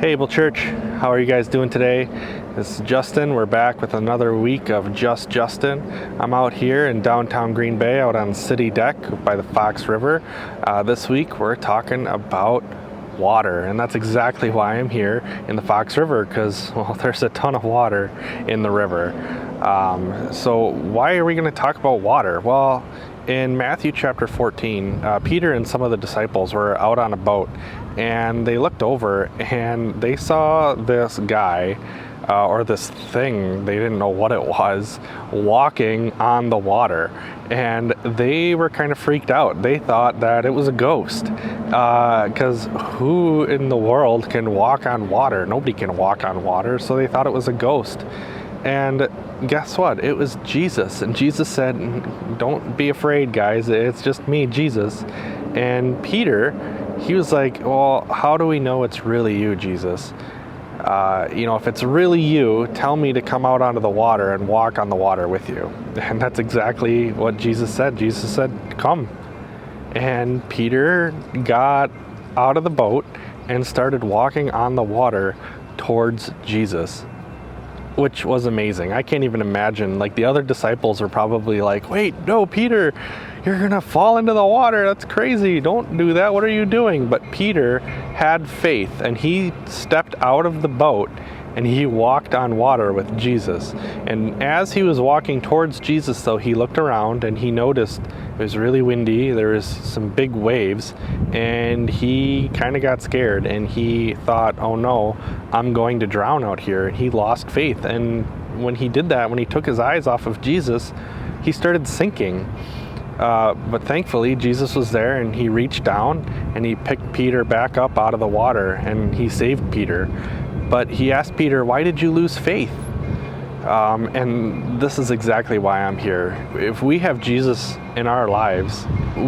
Hey, Able Church, how are you guys doing today? This is Justin. We're back with another week of Just Justin. I'm out here in downtown Green Bay, out on CityDeck by the Fox River. This week we're talking about water, and that's exactly why I'm here in the Fox River, because, well, there's a ton of water in the river. So why are we going to talk about water? Well, in Matthew chapter 14, Peter and some of the disciples were out on a boat, and they looked over and they saw this guy, or this thing, they didn't know what it was, walking on the water. And they were kind of freaked out. They thought that it was a ghost, because who in the world can walk on water? Nobody can walk on water, so they thought it was a ghost. And guess what? It was Jesus. And Jesus said, "Don't be afraid, guys. It's just me, Jesus." And Peter, he was like, "Well, how do we know it's really you, Jesus? If it's really you, tell me to come out onto the water and walk on the water with you." And that's exactly what Jesus said. Jesus said, "Come." And Peter got out of the boat and started walking on the water towards Jesus, which was amazing. I can't even imagine. Like, the other disciples were probably like, "Wait, no, Peter, you're gonna fall into the water. That's crazy. Don't do that. What are you doing?" But Peter had faith, and he stepped out of the boat and he walked on water with Jesus. And as he was walking towards Jesus, though, he looked around and he noticed it was really windy. There was some big waves, and he kind of got scared, and he thought, "Oh no, I'm going to drown out here." And he lost faith. And when he did that, when he took his eyes off of Jesus, he started sinking. But thankfully, Jesus was there, and he reached down and he picked Peter back up out of the water, and he saved Peter. But he asked Peter, "Why did you lose faith?" And this is exactly why I'm here. If we have Jesus in our lives,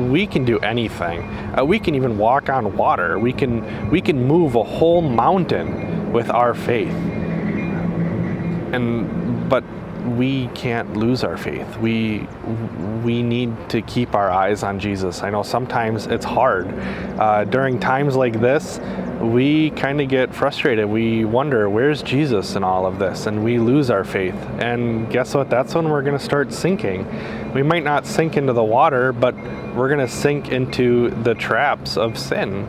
we can do anything. We can even walk on water. We can move a whole mountain with our faith. But we can't lose our faith. We need to keep our eyes on Jesus. I know sometimes it's hard. During times like this, we kind of get frustrated. We wonder, where's Jesus in all of this? And we lose our faith. And guess what? That's when we're going to start sinking. We might not sink into the water, but we're going to sink into the traps of sin.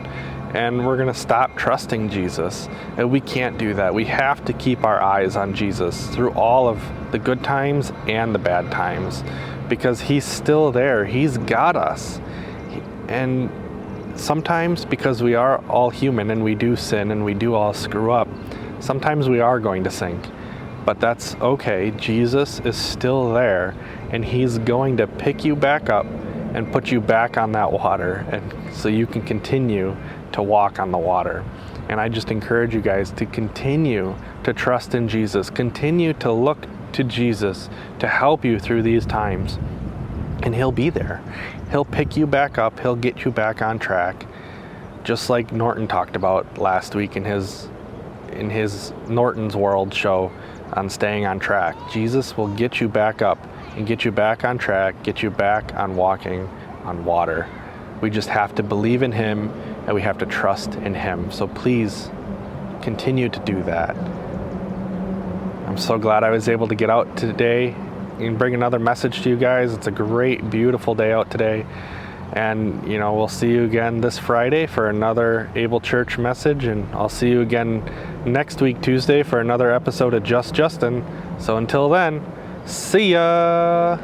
And we're going to stop trusting Jesus. And we can't do that. We have to keep our eyes on Jesus through all of the good times and the bad times, because he's still there. He's got us. And sometimes, because we are all human and we do sin and we do all screw up, sometimes we are going to sink. But that's okay. Jesus is still there, and he's going to pick you back up and put you back on that water, and so you can continue to walk on the water. And I just encourage you guys to continue to trust in Jesus. Continue to look to Jesus to help you through these times. And he'll be there. He'll pick you back up. He'll get you back on track. Just like Norton talked about last week in his Norton's World show on staying on track. Jesus will get you back up and get you back on track, get you back on walking on water. We just have to believe in him, and we have to trust in him. So please continue to do that. I'm so glad I was able to get out today and bring another message to you guys. It's a great, beautiful day out today. And, we'll see you again this Friday for another Able Church message. And I'll see you again next week, Tuesday, for another episode of Just Justin. So until then, see ya!